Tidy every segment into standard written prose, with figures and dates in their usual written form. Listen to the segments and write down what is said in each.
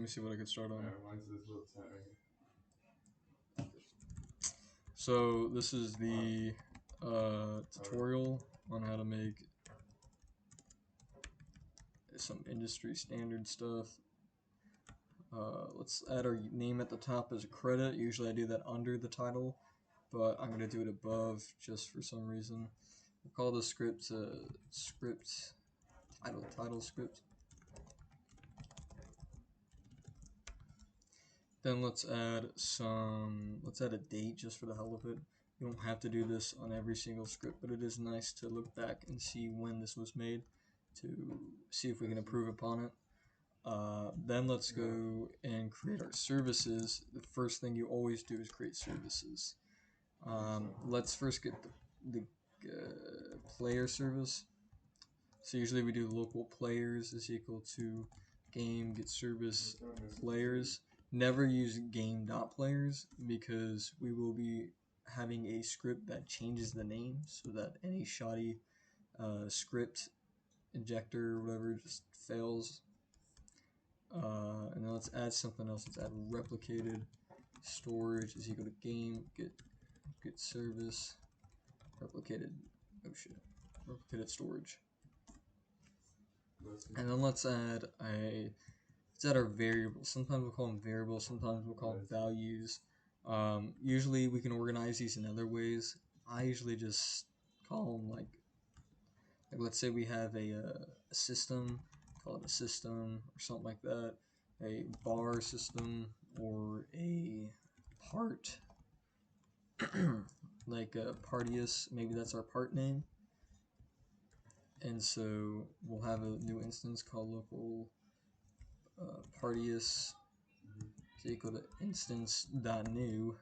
me see what I could start on. Mine's this little tent right here. So this is the tutorial on how to make some industry standard stuff. Let's add our name at the top as a credit. Usually I do that under the title, but I'm going to do it above just for some reason. We'll call the script script title script. Then let's add a date just for the hell of it. You don't have to do this on every single script, but it is nice to look back and see when this was made to see if we can improve upon it. Then let's go and create our services. The first thing you always do is create services. Let's first get the player service. So usually we do local players is equal to game get service players. Never use game.players because we will be having a script that changes the name so that any shoddy script injector or whatever just fails. And then let's add something else. Let's add replicated storage is equal to game get service replicated replicated storage. And then let's add our variables. Sometimes we'll call them variables, sometimes we'll call them values. Usually we can organize these in other ways. I usually just call them like let's say we have a system, call it a system or something like that, a bar system or a part like a Partius, maybe that's our part name. And so we'll have a new instance called local Partius is equal to instance.new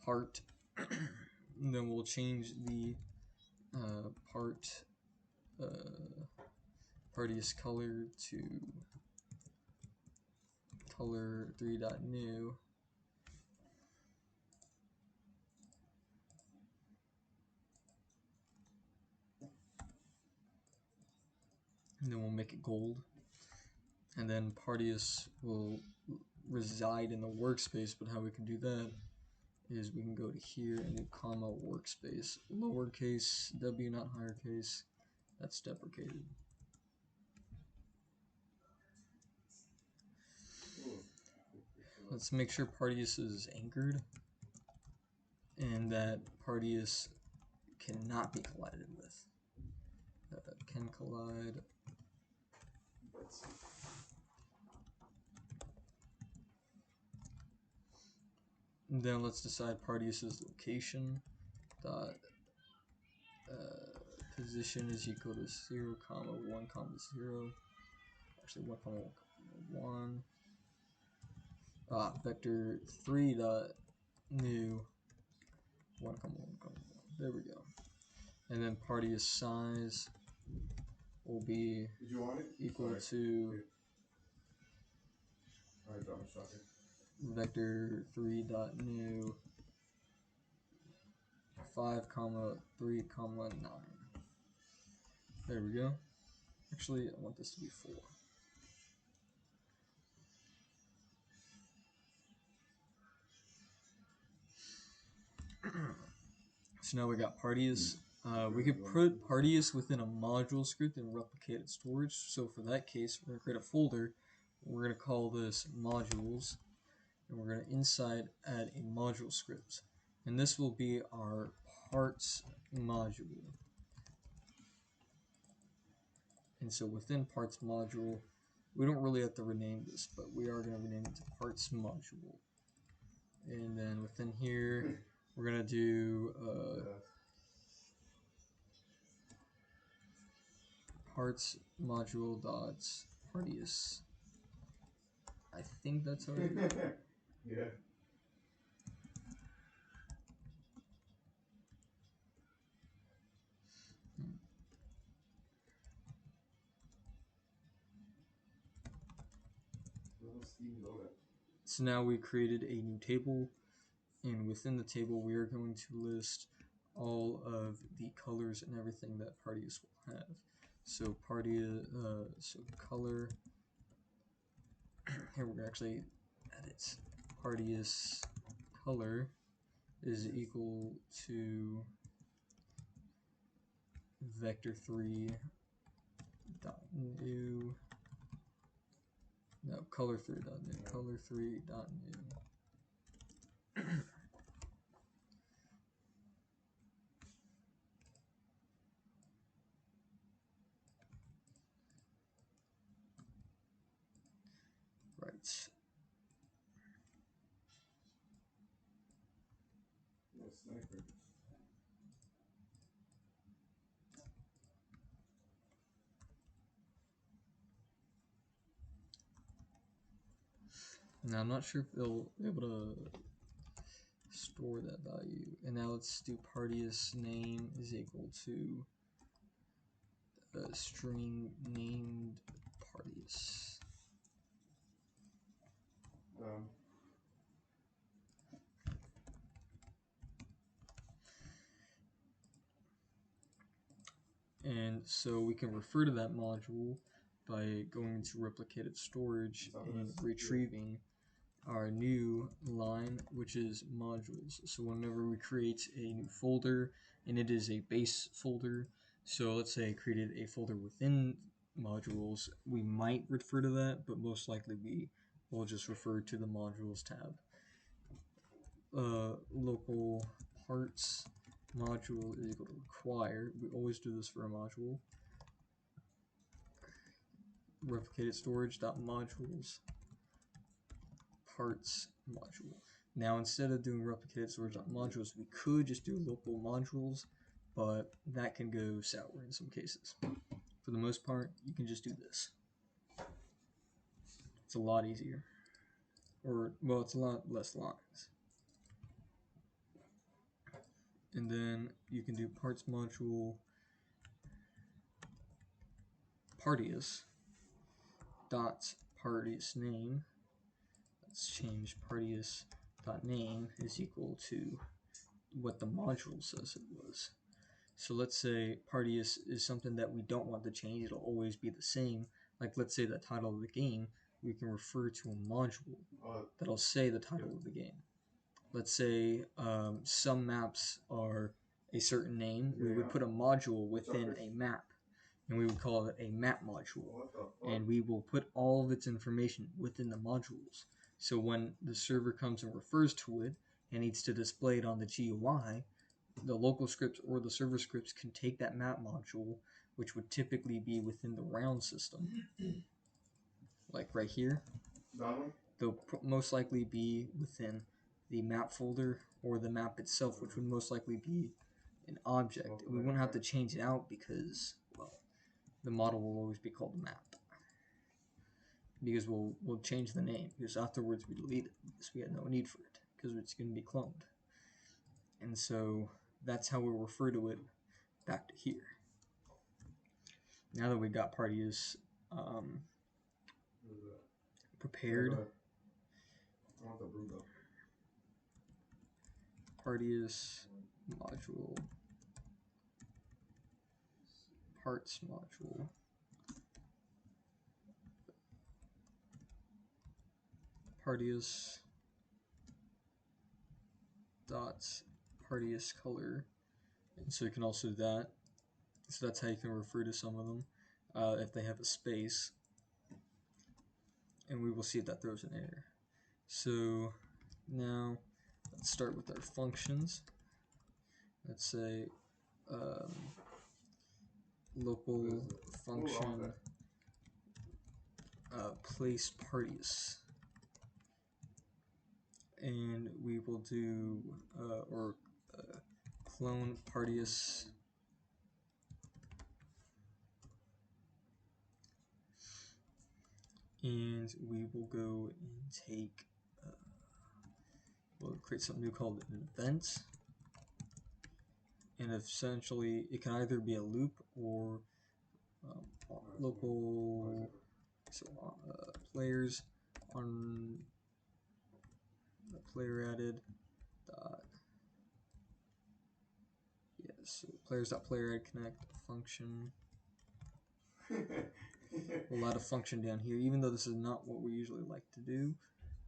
part. And then we'll change the part Partius color to color 3.new. And then we'll make it gold. And then Partius will reside in the workspace, but how we can do that is we can go to here and do comma workspace, lowercase w, not higher case. That's deprecated. Let's make sure Partius is anchored and that Partius cannot be collided with. Can collide. And then let's decide Partius's location. Dot position is equal to 0, 1, 0. Actually 1, 1, 1. Vector 3 dot new 1, 1, 1. There we go. And then Partius size will be equal to vector 3 dot new 5, 3, 9. There we go. Actually, I want this to be 4. So now we got Partius. We could put Partius within a module script and replicated storage. So for that case, we're going to create a folder. We're going to call this modules. And we're going to inside add a module script. And this will be our parts module. And so within parts module, we don't really have to rename this, but we are going to rename it to parts module. And then within here, we're going to do parts module dots Partius. I think that's how it is. Yeah. So now we created a new table, and within the table we are going to list all of the colors and everything that Partius will have. So Partius, so color here we're actually edit Partius color is equal to vector3 dot new, no, color3 dot new, color3 dot new. Right. Yeah, sniper. Now I'm not sure if they'll be able to store that value. And now let's do Partius name is equal to a string named Partius. Done. And so we can refer to that module by going into replicated storage and retrieving our new line, which is modules. So whenever we create a new folder, and it is a base folder, so let's say I created a folder within modules, we might refer to that, but most likely we will just refer to the modules tab. Local parts module is equal to require. We always do this for a module. Replicated storage dot modules parts module. Now instead of doing replicated storage dot modules, we could just do local modules, but that can go sour in some cases. For the most part, you can just do this. It's a lot easier, or well, it's a lot less lines. And then you can do parts module Partius dot Partius name. Let's change Partius dot name is equal to what the module says it was. So let's say Partius is something that we don't want to change. It'll always be the same. Like let's say the title of the game, we can refer to a module that'll say the title of the game. Let's say some maps are a certain name. We would put a module within a map, and we would call it a map module. And we will put all of its information within the modules. So when the server comes and refers to it and needs to display it on the GUI, the local scripts or the server scripts can take that map module, which would typically be within the round system, like right here. They'll most likely be within the map folder or the map itself, which would most likely be an object. We won't have to change it out because, well, the model will always be called map. Because we'll change the name, because afterwards we delete it because we had no need for it, because it's going to be cloned. And so that's how we'll refer to it back to here. Now that we got Partius prepared, Partius module, parts module, Partius dot Partius color, and so you can also do that. So that's how you can refer to some of them if they have a space, and we will see if that throws an error. So now let's start with our functions. Let's say local function place Partius, and we will do clone Partius and we will go and take we'll create something new called an event, and essentially it can either be a loop or local players on the player added dot players.player add connect function we'll add a function down here, even though this is not what we usually like to do.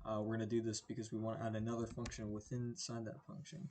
We're going to do this because we want to add another function within inside that function.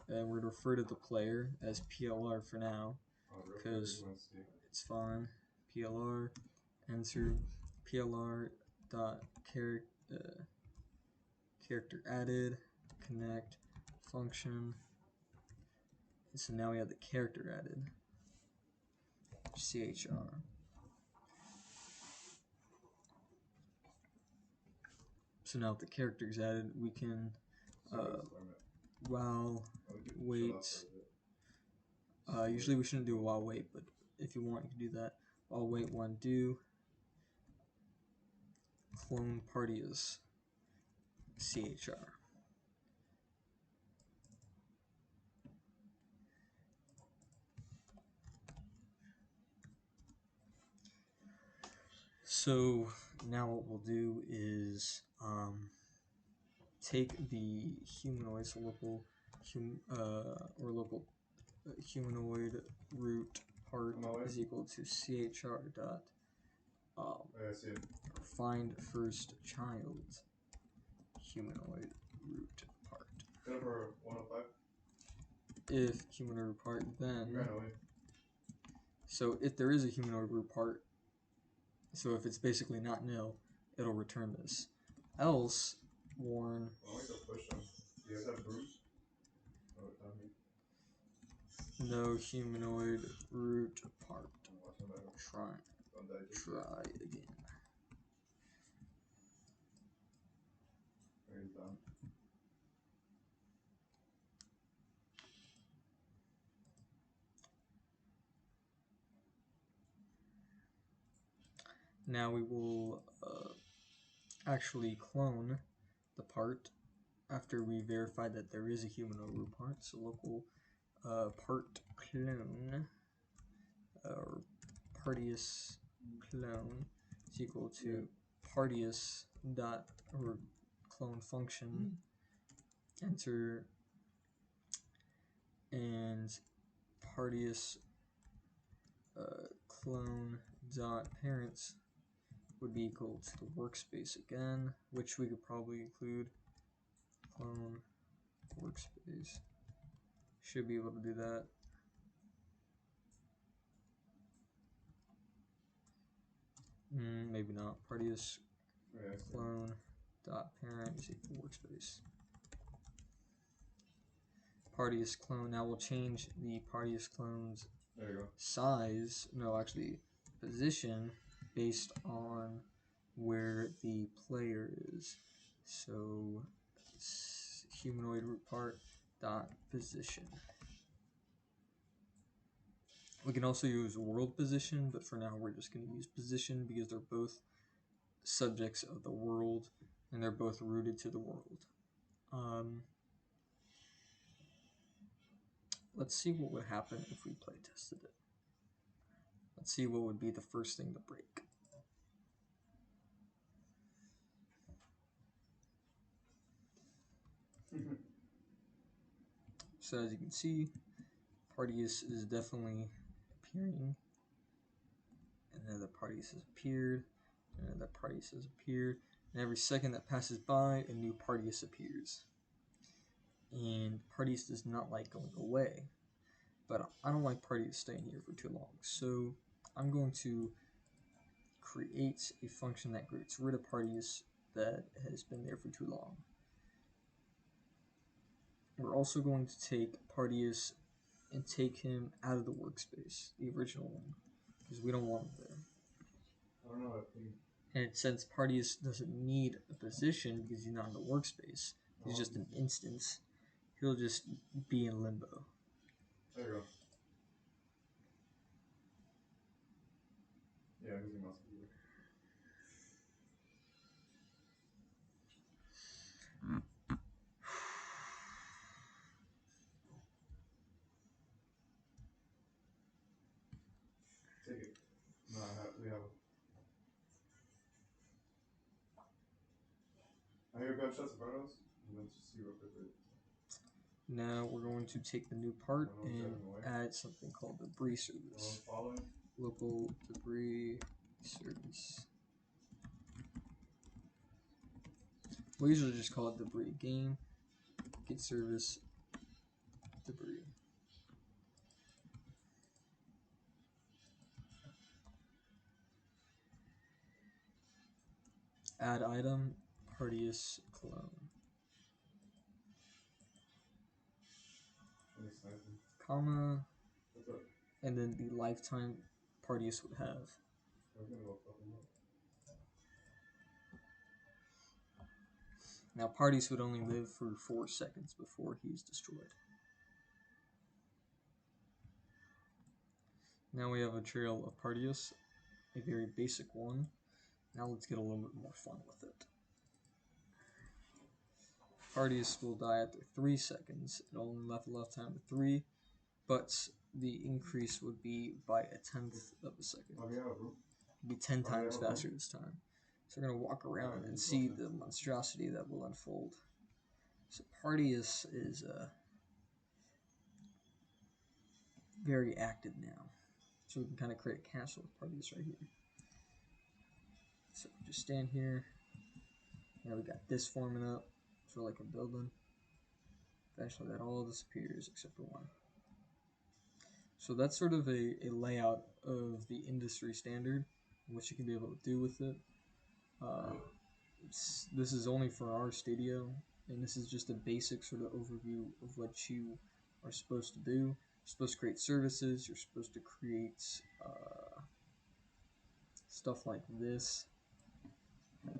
And we're going to refer to the player as PLR for now, because it's fine. PLR, enter PLR dot character added, connect function. And so now we have the character added, CHR. So now with the characters added, we can while wait. Usually we shouldn't do a while wait, but if you want, you can do that. While wait one do clone party is CHR. So now what we'll do is take the humanoid, so local humanoid root part is equal to CHR dot find first child humanoid root part. If humanoid root part, then so if there is a humanoid root part, so if it's basically not nil, it'll return this. Else, warn. No humanoid root part. Try again. Now we will actually clone the part after we verify that there is a humanoid root part. So local part clone or Partius clone is equal to Partius dot or clone function enter and Partius clone dot parents would be equal to the workspace again, which we could probably include clone workspace. Should be able to do that. Maybe not. Partius clone dot parent is equal to workspace. Partius clone. Now we'll change the Partius clone's size. No, actually position based on where the player is. So humanoid root part dot position. We can also use world position, but for now we're just going to use position because they're both subjects of the world and they're both rooted to the world. Let's see what would happen if we play tested it. Let's see what would be the first thing to break. So as you can see, Partius is definitely appearing. Another Partius has appeared. Another Partius has appeared. And every second that passes by, a new Partius appears. And Partius does not like going away. But I don't like Partius staying here for too long. So I'm going to create a function that gets rid of Partius that has been there for too long. We're also going to take Partius and take him out of the workspace, the original one, because we don't want him there. I don't know, I think. And since Partius doesn't need a position because he's not in the workspace, he's just an instance, he'll just be in limbo. There you go. Yeah, because he must be there. Take it. No, we have. I hear gunshots in front of us. Let's just see real quickly. Now we're going to take the new part and add something called debris service. Local debris service. We usually just call it debris. Game get service debris. Add item Partius clone. Comma, What's up? and then the lifetime Partius would have. We're gonna go fuck him up. Now Partius would only live for 4 seconds before he's destroyed. Now we have a trail of Partius, a very basic one. Now let's get a little bit more fun with it. Partius will die after 3 seconds. It only left a lifetime of 3, but the increase would be by 1/10 of a second. Oh, yeah, bro. It'd be 10 times faster this time. So we're going to walk around and see the monstrosity that will unfold. So Partius is very active now. So we can kind of create a castle with Partius right here. So just stand here. Now we got this forming up. So like a building. Eventually that all disappears except for one. So that's sort of a layout of the industry standard, what you can be able to do with it. This is only for our studio, and this is just a basic sort of overview of what you are supposed to do. You're supposed to create services, you're supposed to create stuff like this.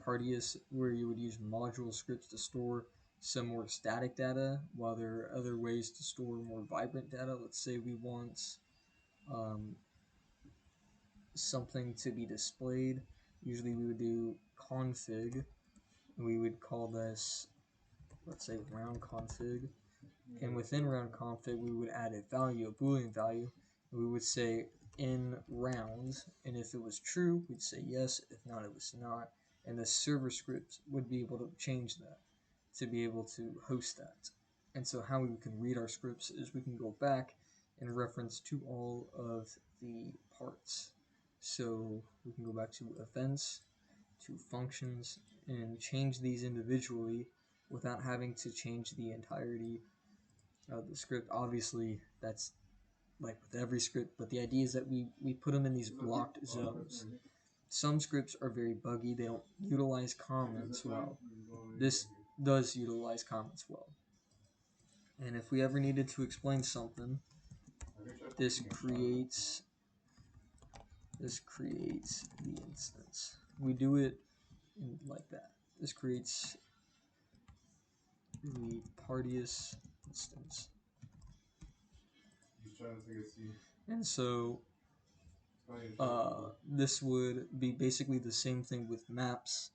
Partius, where you would use module scripts to store some more static data, while there are other ways to store more vibrant data. Let's say we want something to be displayed. Usually we would do config. We would call this, let's say, round config. And within round config, we would add a value, a Boolean value. And we would say in round, and if it was true, we'd say yes. If not, it was not. And the server script would be able to change that to be able to host that. And so how we can read our scripts is we can go back and reference to all of the parts. So we can go back to events, to functions, and change these individually without having to change the entirety of the script. Obviously, that's like with every script, but the idea is that we put them in these blocked zones. Some scripts are very buggy. They don't utilize comments well. This does utilize comments well. And if we ever needed to explain something, this creates the instance. We do it like that. This creates the Partius instance. And so this would be basically the same thing with maps.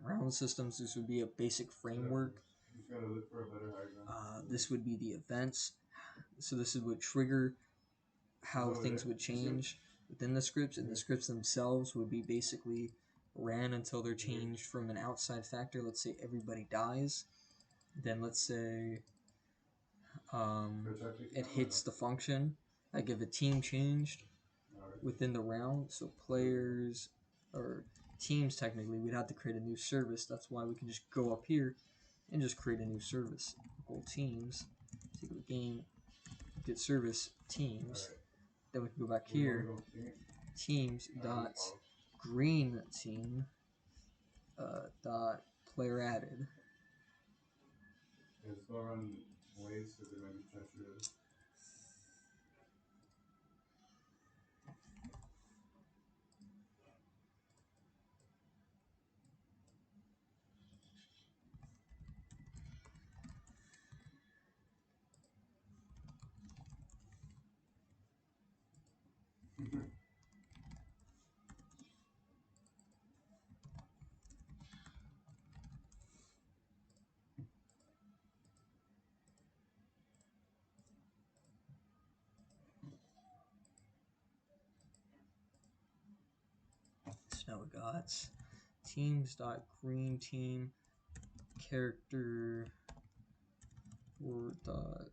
Around systems, this would be a basic framework. This would be the events. So this would trigger how things would change within the scripts, and the scripts themselves would be basically ran until they're changed from an outside factor. Let's say everybody dies. Then let's say it hits the function. Like if a team changed within the round, so players or teams technically, we'd have to create a new service. That's why we can just go up here and just create a new service. Equal teams, take the game, get service teams. Then we can go back here, teams dot green team dot player added. It's going on waves because it might be transferred. So now we got teams dot green team character or dot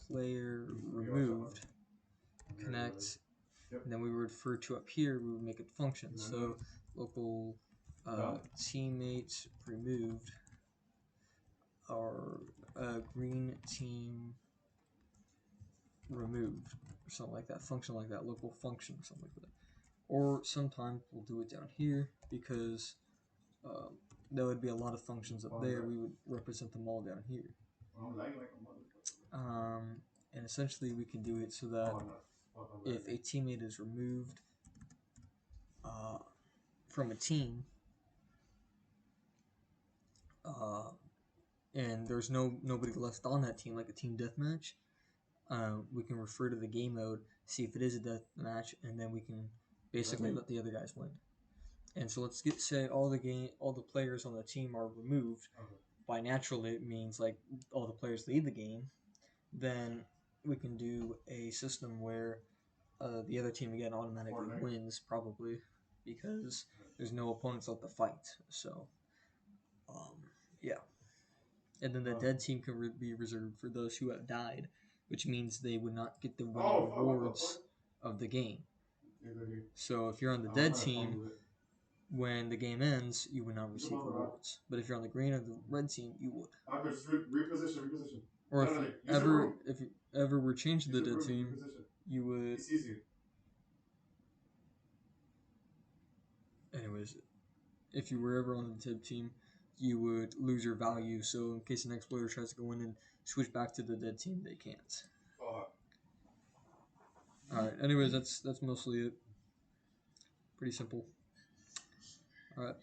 player removed connect Yep. And then we would refer to up here, we would make it function. And then So local teammates removed, or green team removed, or something like that, function like that, local function, or something like that. Or sometimes we'll do it down here because there would be a lot of functions up there. We would represent them all down here. I'm lagging like a motherfucker. And essentially we can do it so that if a teammate is removed from a team, and there's nobody left on that team, like a team deathmatch, we can refer to the game mode, see if it is a deathmatch, and then we can basically let the other guys win. And so let's say all the players on the team are removed. Okay. By natural, it means like all the players leave the game. Then we can do a system where the other team again automatically wins, probably because there's no opponents left to fight. So, yeah. And then the dead team can be reserved for those who have died, which means they would not get the winning rewards of the game. So if you're on the dead team, when the game ends, you would not receive rewards. But if you're on the green or the red team, you would. Reposition. Or if you ever were changed to the dead team, you would. It's easier. Anyways, if you were ever on the dead team, you would lose your value. So in case an exploiter tries to go in and switch back to the dead team, they can't. Alright, anyways, that's mostly it. Pretty simple. Alright.